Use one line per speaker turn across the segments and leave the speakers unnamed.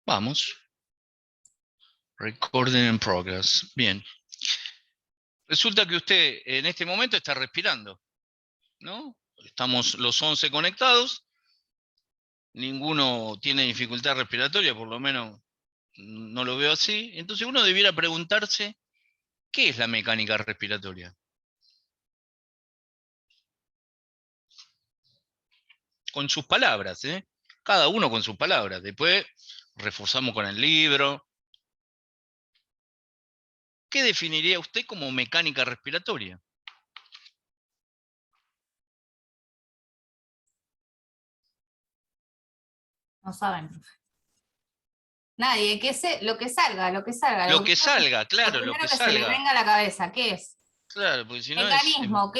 Vamos. Recording in progress. Bien. Resulta que usted en este momento está respirando, ¿no? Estamos los 11 conectados. Ninguno tiene dificultad respiratoria, por lo menos no lo veo así. Entonces uno debiera preguntarse, ¿qué es la mecánica respiratoria? Con sus palabras, ¿eh? Cada uno con sus palabras. Después reforzamos con el libro. ¿Qué definiría usted como mecánica respiratoria?
No saben. Nadie, lo que salga, lo que salga.
Lo que salga, claro,
Lo
lo
primero
que
que se le
salga.
venga a la cabeza, ¿qué es?
Claro, porque si no es
Mecanismo, ¿a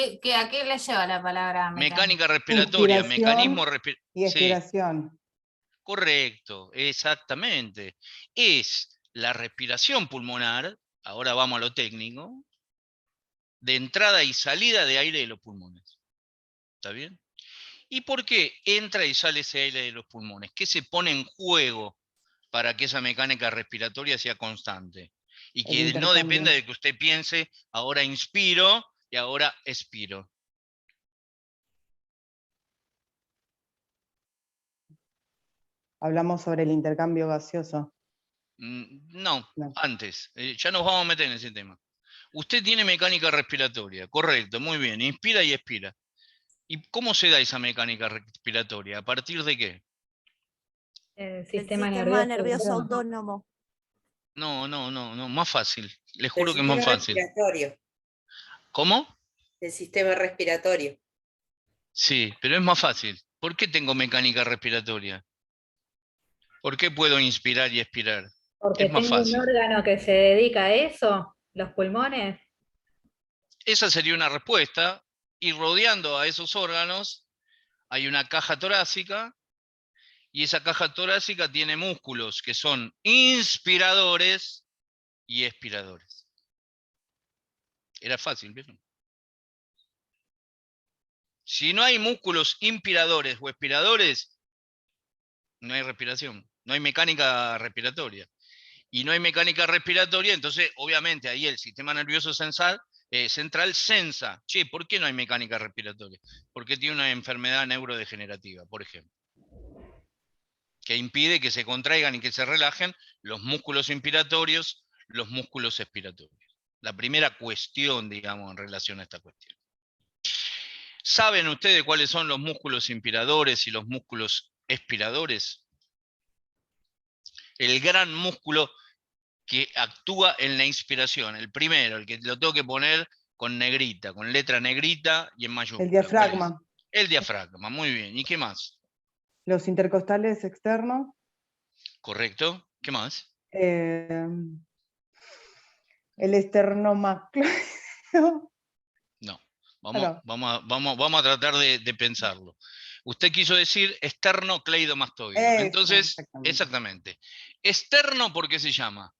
qué le lleva la palabra mecánico?
mecánica respiratoria, mecanismo
Inspiración
respiratorio.
y
Sí,
expiración.
correcto, exactamente. Es la respiración pulmonar, ahora vamos a lo técnico, de entrada y salida de aire de los pulmones. ¿Está bien? ¿Y por qué entra y sale ese aire de los pulmones? ¿Qué se pone en juego para que esa mecánica respiratoria sea constante? Y
El
que no dependa
intercambio.
de que usted piense, ahora inspiro y ahora expiro.
Hablamos sobre el intercambio gaseoso.
No,
No.
antes. Ya nos vamos a meter en ese tema. Usted tiene mecánica respiratoria, correcto, muy bien. Inspira y expira. ¿Y cómo se da esa mecánica respiratoria? ¿A partir de qué?
El
Del
sistema
sistema
nervioso.
nervioso autónomo.
No, más fácil. Les
Del
juro que es más
sistema
fácil.
respiratorio.
¿Cómo?
Del sistema respiratorio.
Sí, pero es más fácil. ¿Por qué tengo mecánica respiratoria? ¿Por qué puedo inspirar y expirar?
Porque
Es más
tengo un
fácil.
órgano que se dedica a eso, los pulmones.
Esa sería una respuesta. Y rodeando a esos órganos hay una caja torácica. Y esa caja torácica tiene músculos que son inspiradores y expiradores. Era fácil, ¿vieron? Si no hay músculos inspiradores o expiradores, no hay respiración, no hay mecánica respiratoria. Y no hay mecánica respiratoria, entonces obviamente ahí el sistema nervioso central sensa, che, ¿por qué no hay mecánica respiratoria? Porque tiene una enfermedad neurodegenerativa, por ejemplo, que impide que se contraigan y que se relajen los músculos inspiratorios, los músculos expiratorios. La primera cuestión, digamos, en relación a esta cuestión. ¿Saben ustedes cuáles son los músculos inspiradores y los músculos expiradores? El gran músculo que actúa en la inspiración, el primero, el que lo tengo que poner con negrita, con letra negrita y en mayúscula.
El diafragma.
El diafragma, muy bien. ¿Y qué más?
Los intercostales externos.
¿Correcto? ¿Qué más?
El esternocleido.
No.
No.
Vamos a tratar de pensarlo. Usted quiso decir esternocleidomastoideo. Entonces, exactamente. Externo, ¿por qué se llama?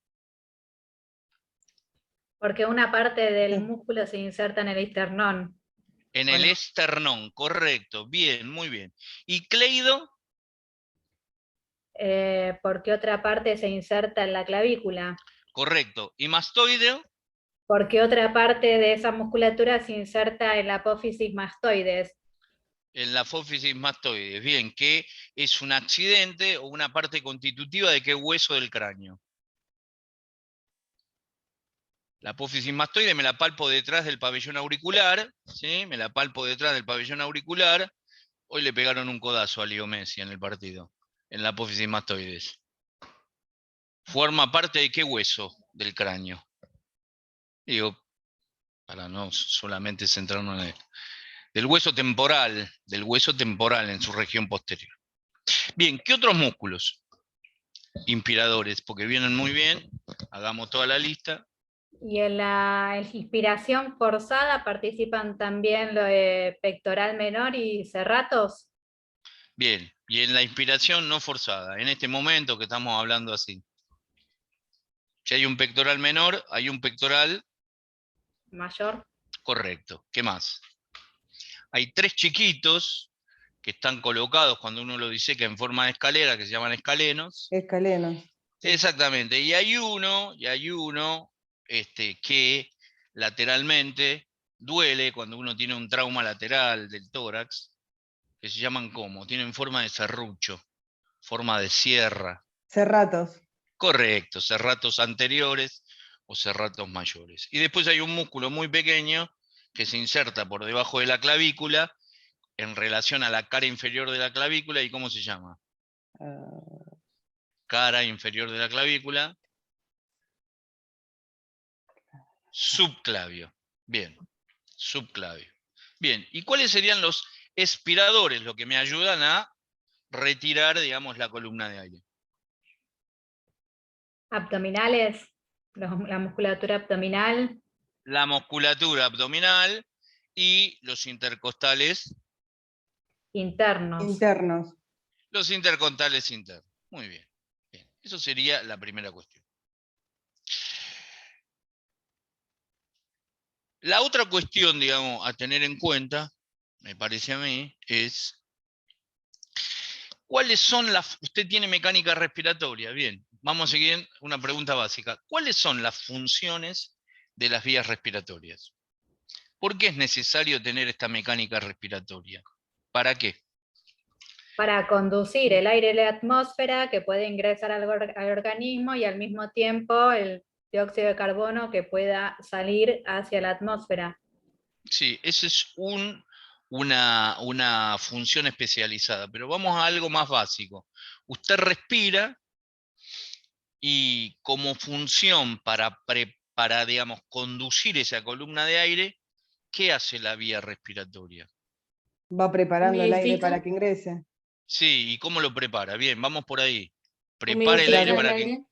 Porque una parte del
Sí.
músculo se inserta en el esternón.
En el esternón, correcto. Bien, muy bien. ¿Y cleido?
Porque otra parte se inserta en la clavícula.
Correcto. ¿Y mastoideo?
Porque otra parte de esa musculatura se inserta en la apófisis mastoides.
En la apófisis mastoides. Bien, ¿qué es un accidente o una parte constitutiva de qué hueso del cráneo? La apófisis mastoide me la palpo detrás del pabellón auricular, ¿sí? Me la palpo detrás del pabellón auricular. Hoy le pegaron un codazo a Leo Messi en el partido, en la apófisis mastoides. ¿Forma parte de qué hueso del cráneo? Digo, para no solamente centrarnos en él. Del hueso temporal en su región posterior. Bien, ¿qué otros músculos? Inspiradores, porque vienen muy bien, hagamos toda la lista.
Y en la inspiración forzada participan también lo de pectoral menor y serratos.
Bien, y en la inspiración no forzada, en este momento que estamos hablando así. Si hay un pectoral menor, hay un pectoral
Mayor.
correcto. ¿Qué más? Hay tres chiquitos que están colocados cuando uno lo diseca en forma de escalera, que se llaman escalenos.
Escalenos.
Exactamente. Y hay uno que lateralmente duele cuando uno tiene un trauma lateral del tórax, que se llaman ¿cómo? Tienen forma de serrucho, forma de sierra.
Serratos.
Correcto, serratos anteriores o serratos mayores. Y después hay un músculo muy pequeño que se inserta por debajo de la clavícula en relación a la cara inferior de la clavícula. ¿Y cómo se llama? Cara inferior de la clavícula. Subclavio. Bien, subclavio. Bien, ¿y cuáles serían los espiradores, lo que me ayudan a retirar, digamos, la columna de aire?
Abdominales, la musculatura abdominal.
La musculatura abdominal y los intercostales.
Internos.
Internos.
Los intercostales internos. Muy bien. Bien. Eso sería la primera cuestión. La otra cuestión, digamos, a tener en cuenta, me parece a mí, es ¿cuáles son las... Usted tiene mecánica respiratoria, bien. Vamos a seguir una pregunta básica. ¿Cuáles son las funciones de las vías respiratorias? ¿Por qué es necesario tener esta mecánica respiratoria? ¿Para qué?
Para conducir el aire de la atmósfera que puede ingresar al organismo y al mismo tiempo el dióxido de carbono que pueda salir hacia la atmósfera.
Sí, esa es una función especializada, pero vamos a algo más básico. Usted respira y como función para digamos, conducir esa columna de aire, ¿qué hace la vía respiratoria?
Va preparando el aire
Humidifica.
para que ingrese.
Sí, ¿y cómo lo prepara? Bien, vamos por ahí. Prepara el aire para que...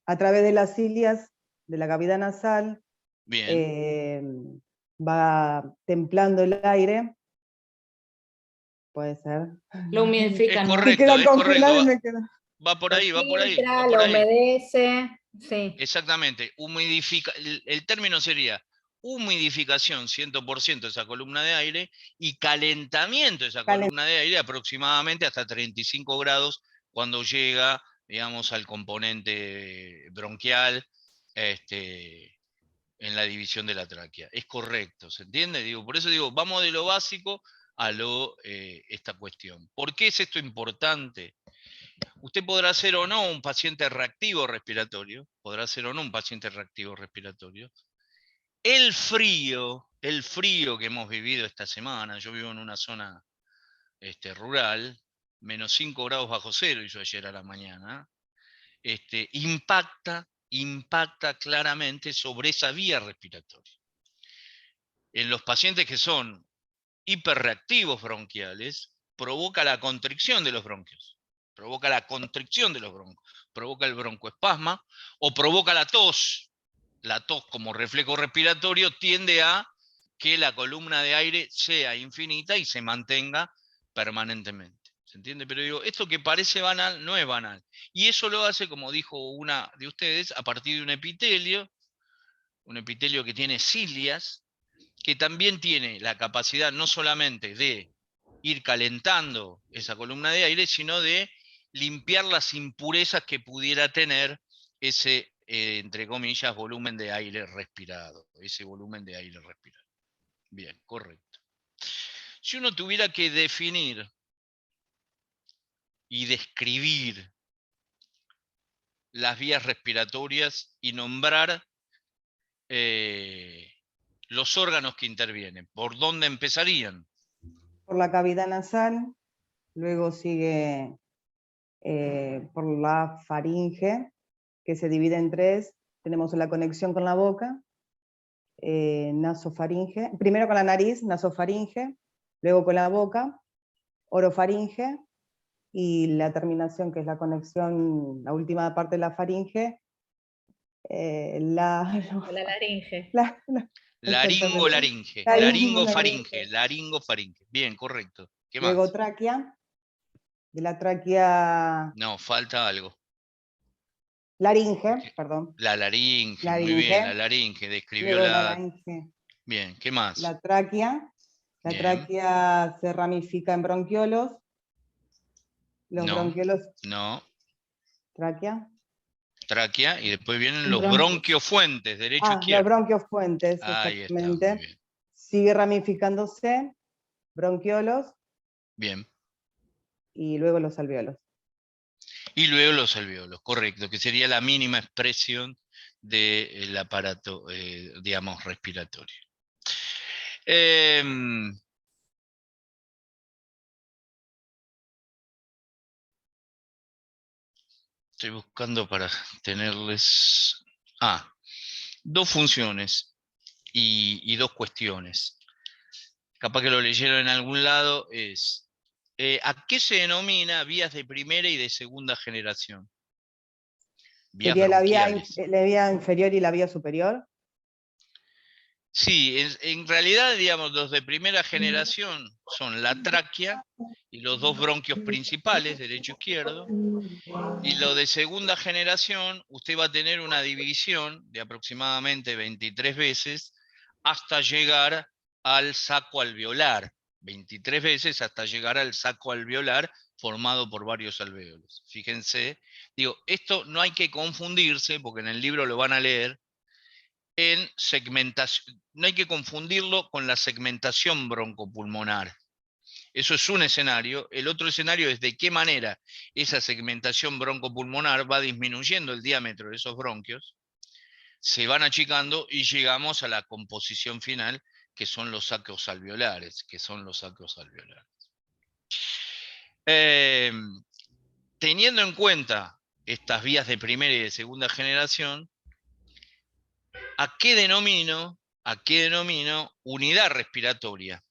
A través de las cilias de la cavidad nasal,
Bien.
va templando el aire. Puede ser.
Lo humidifica,
Es
¿no?
Me
correcto,
queda
es
congelado
correcto.
y me queda.
Va por
Lo
ahí, va por ahí,
filtra,
va por
lo
ahí.
humedece, sí.
Exactamente, humidifica, el término sería humidificación 100% de esa columna de aire y calentamiento de esa columna de aire aproximadamente hasta 35 grados cuando llega, digamos, al componente bronquial en la división de la tráquea. Es correcto, ¿se entiende? Digo, por eso digo, vamos de lo básico a esta cuestión. ¿Por qué es esto importante? Usted podrá ser o no un paciente reactivo respiratorio, podrá ser o no un paciente reactivo respiratorio. El frío que hemos vivido esta semana, yo vivo en una zona rural, menos 5 grados bajo cero hizo ayer a la mañana, impacta claramente sobre esa vía respiratoria. En los pacientes que son hiperreactivos bronquiales, provoca la constricción de los bronquios, provoca la constricción de los bronquios, provoca el broncoespasma o provoca la tos. La tos como reflejo respiratorio tiende a que la columna de aire sea infinita y se mantenga permanentemente. ¿Se entiende? Pero digo, esto que parece banal no es banal. Y eso lo hace, como dijo una de ustedes, a partir de un epitelio que tiene cilias, que también tiene la capacidad no solamente de ir calentando esa columna de aire, sino de limpiar las impurezas que pudiera tener ese, entre comillas, volumen de aire respirado, ese volumen de aire respirado. Bien, correcto. Si uno tuviera que definir y describir las vías respiratorias y nombrar los órganos que intervienen, ¿por dónde empezarían?
Por la cavidad nasal, luego sigue por la faringe, que se divide en tres. Tenemos la conexión con la boca, nasofaringe, primero con la nariz, nasofaringe, luego con la boca, orofaringe, y la terminación, que es la conexión, la última parte de la faringe,
La laringe.
Laringolaringe,
Laringofaringe.
laringofaringe. Bien, correcto. ¿Qué
Luego
más?
tráquea, de la tráquea...
No, falta algo.
Laringe, perdón.
La laringe, muy
Laringe.
bien, la laringe, describió
Luego la
la...
laringe.
Bien, ¿qué más?
La tráquea. La
Bien.
tráquea se ramifica en bronquiolos. Los
No,
bronquiolos...
no,
Tráquea.
tráquea, y después vienen los
Bronquios.
bronquiofuentes, derecho
Los
izquierdo.
bronquiofuentes,
Ahí está, muy
exactamente.
bien.
Sigue ramificándose, bronquiolos
Bien.
y luego los alvéolos.
Y luego los alvéolos, correcto, que sería la mínima expresión del aparato, digamos, respiratorio. Estoy buscando para tenerles... dos funciones y dos cuestiones. Capaz que lo leyeron en algún lado, es... ¿a qué se denomina vías de primera y de segunda generación? Vías
¿Sería la
bronquiales.
vía inferior y la vía superior?
Sí, en realidad, digamos, los de primera generación son la tráquea y los dos bronquios principales, derecho e izquierdo. Y lo de segunda generación, usted va a tener una división de aproximadamente 23 veces hasta llegar al saco alveolar. 23 veces hasta llegar al saco alveolar formado por varios alvéolos. Fíjense, digo, esto no hay que confundirse, porque en el libro lo van a leer, en segmentación, no hay que confundirlo con la segmentación broncopulmonar. Eso es un escenario. El otro escenario es de qué manera esa segmentación broncopulmonar va disminuyendo el diámetro de esos bronquios, se van achicando y llegamos a la composición final, que son los sacos alveolares, teniendo en cuenta estas vías de primera y de segunda generación, ¿a qué denomino unidad respiratoria?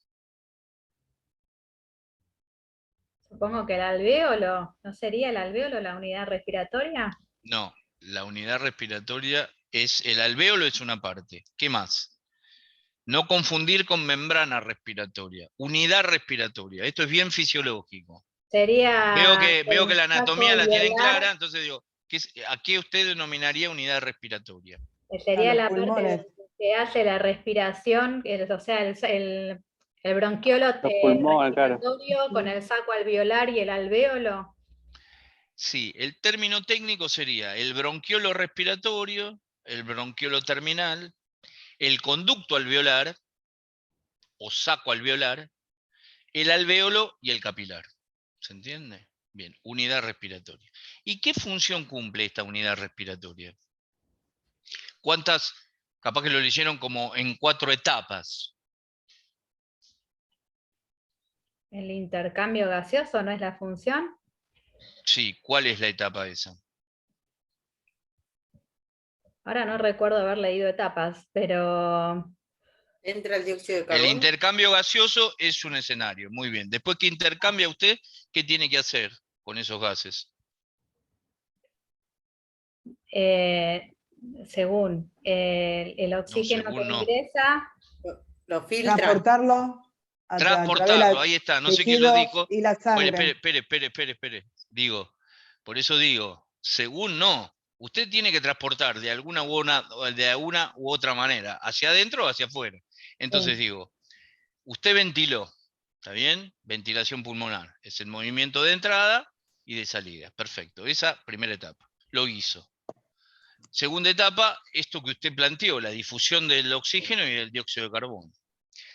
Supongo que el alvéolo, ¿no sería el alvéolo la unidad respiratoria?
No, la unidad respiratoria es, el alvéolo es una parte. ¿Qué más? No confundir con membrana respiratoria. Unidad respiratoria. Esto es bien fisiológico. Veo
Sería
que la
el saco
anatomía la tienen
alveolar,
clara, entonces digo, ¿a qué usted denominaría unidad respiratoria?
sería
los
la parte
pulmones.
que hace la respiración, o sea, el bronquiolo
Los pulmones, claro.
respiratorio con el saco alveolar y el alvéolo.
Sí, el término técnico sería el bronquiolo respiratorio, el bronquiolo terminal, el conducto alveolar o saco alveolar, el alvéolo y el capilar. ¿Se entiende? Bien, unidad respiratoria. ¿Y qué función cumple esta unidad respiratoria? ¿Cuántas? Capaz que lo leyeron como en 4 etapas.
¿El intercambio gaseoso no es la función?
Sí, ¿cuál es la etapa esa?
Ahora no recuerdo haber leído etapas, pero
Entra el dióxido de
El
carbono.
intercambio gaseoso es un escenario. Muy bien. Después que intercambia usted, ¿qué tiene que hacer con esos gases?
según el oxígeno que
según no.
ingresa,
Lo filtra.
Transportarlo a través de
Transportarlo,
los
ahí está. No sé quién lo
tejidos
dijo.
y la sangre.
Espere. Digo, por eso digo, según no. Usted tiene que transportar de alguna u otra manera, hacia adentro o hacia afuera. Entonces digo, usted ventiló, ¿está bien? Ventilación pulmonar. Es el movimiento de entrada y de salida. Perfecto. Esa primera etapa. Lo hizo. Segunda etapa, esto que usted planteó, la difusión del oxígeno y del dióxido de carbono.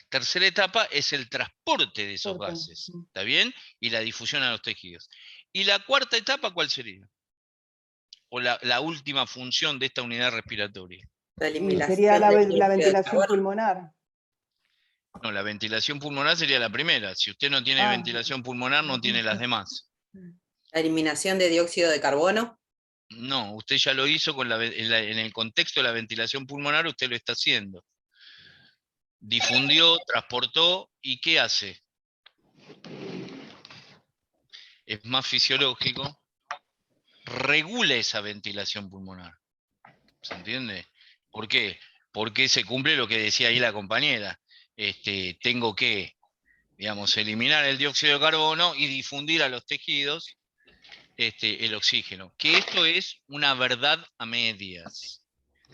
Tercera etapa es el transporte de esos gases, ¿está bien? Y la difusión a los tejidos. ¿Y la cuarta etapa cuál sería? O la última función de esta unidad respiratoria.
La
Y
eliminación
sería la
del dióxido de
ventilación
carbono.
pulmonar.
No, la ventilación pulmonar sería la primera. Si usted no tiene ventilación pulmonar, no tiene las demás.
La eliminación de dióxido de carbono.
No, usted ya lo hizo en el contexto de la ventilación pulmonar, usted lo está haciendo. Difundió, transportó, ¿y qué hace? Es más fisiológico, regula esa ventilación pulmonar. ¿Se entiende? ¿Por qué? Porque se cumple lo que decía ahí la compañera. Tengo que, digamos, eliminar el dióxido de carbono y difundir a los tejidos el oxígeno. Que esto es una verdad a medias.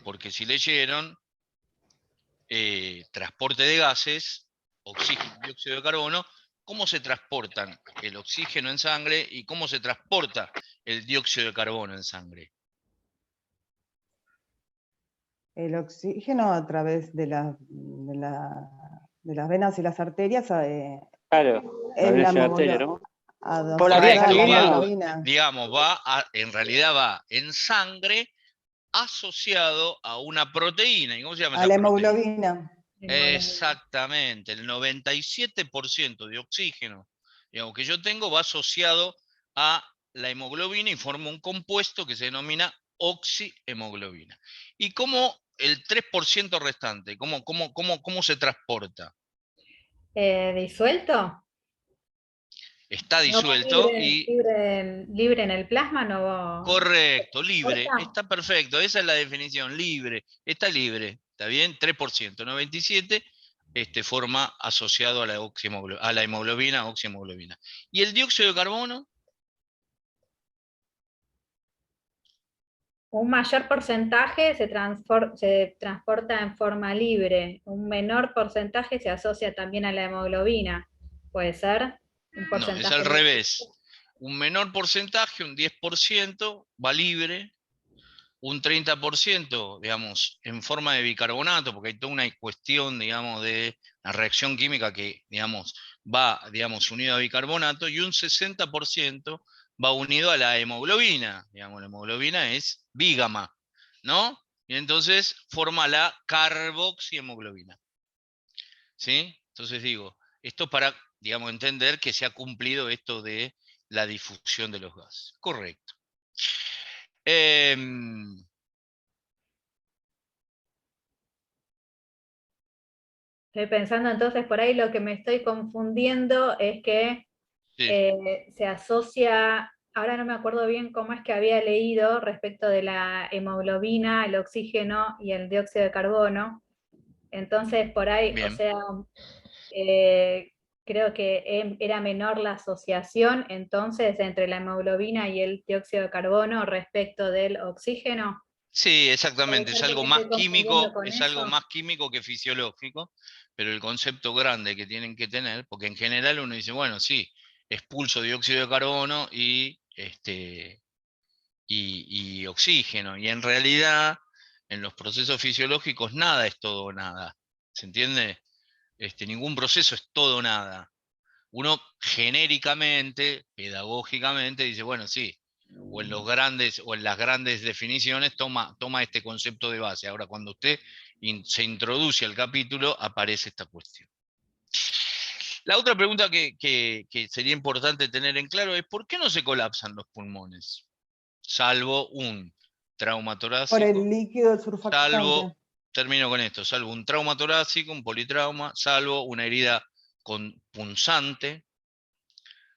Porque si leyeron, transporte de gases, oxígeno, dióxido de carbono, cómo se transportan el oxígeno en sangre y cómo se transporta el dióxido de carbono en sangre.
El oxígeno a través de las venas y las arterias
Claro,
es
la
la
arteria, ¿no?
adosada
Por la
a
vía
la
sanguínea.
hemoglobina.
Digamos, en realidad va en sangre asociado a una proteína. ¿Y cómo se llama
A
esa
la
proteína?
hemoglobina.
Exactamente, el 97% de oxígeno, digamos, que yo tengo va asociado a la hemoglobina y forma un compuesto que se denomina oxihemoglobina. ¿Y cómo el 3% restante, cómo se transporta?
¿Disuelto?
Está
¿No va
disuelto y...
libre en el plasma? ¿No
Correcto, libre,
transporta?
está perfecto, esa es la definición, libre, está bien, 3%, 97% forma asociado a la hemoglobina, oxihemoglobina. ¿Y el dióxido de carbono?
Un mayor porcentaje se transporta en forma libre, un menor porcentaje se asocia también a la hemoglobina. ¿Puede ser? Un
No,
porcentaje
es al revés. Un menor porcentaje, un 10%, va libre, un 30%, digamos, en forma de bicarbonato, porque hay toda una cuestión, digamos, de la reacción química que, digamos, va, digamos, unido a bicarbonato, y un 60% va unido a la hemoglobina. Digamos, la hemoglobina es bígama, ¿no? Y entonces forma la carboxihemoglobina. ¿Sí? Entonces digo, esto para, digamos, entender que se ha cumplido esto de la difusión de los gases. Correcto.
Estoy pensando entonces por ahí lo que me estoy confundiendo es que
Sí.
se asocia, ahora no me acuerdo bien cómo es que había leído respecto de la hemoglobina, el oxígeno y el dióxido de carbono. Entonces por ahí,
Bien.
o sea, creo que era menor la asociación entonces entre la hemoglobina y el dióxido de carbono respecto del oxígeno.
Sí, exactamente,
¿Puede
es
ser que
algo
me
más
esté confundiendo
químico,
con
es algo
eso?
más químico que fisiológico, pero el concepto grande que tienen que tener, porque en general uno dice, bueno, sí, expulso dióxido de carbono y oxígeno, y en realidad en los procesos fisiológicos nada es todo o nada, ¿se entiende? Ningún proceso es todo o nada. Uno genéricamente, pedagógicamente, dice, bueno, sí, o en las grandes definiciones toma este concepto de base. Ahora, cuando usted se introduce al capítulo, aparece esta cuestión. La otra pregunta que sería importante tener en claro es ¿por qué no se colapsan los pulmones? Salvo un trauma
Por el
torácico,
líquido surfactante.
termino con esto, salvo un trauma torácico, un politrauma, salvo una herida punzante,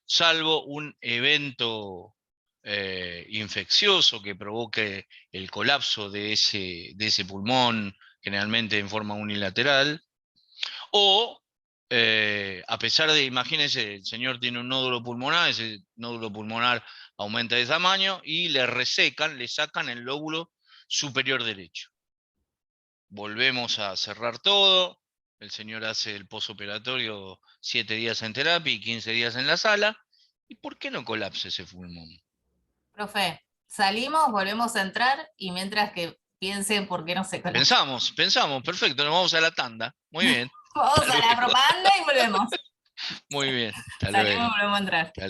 salvo un evento infeccioso que provoque el colapso de ese pulmón, generalmente en forma unilateral, o a pesar de, imagínense, el señor tiene un nódulo pulmonar, ese nódulo pulmonar aumenta de tamaño y le sacan el lóbulo superior derecho. Volvemos a cerrar todo, el señor hace el posoperatorio 7 días en terapia y 15 días en la sala. ¿Y por qué no colapsa ese pulmón?
Profe, salimos, volvemos a entrar y mientras que piensen por qué no se colapsa.
Pensamos, perfecto, nos vamos a la tanda. Muy bien.
Vamos
Hasta
a la
luego.
propaganda y volvemos.
Muy bien, hasta
Salimos
luego.
y volvemos a entrar.
Hasta luego.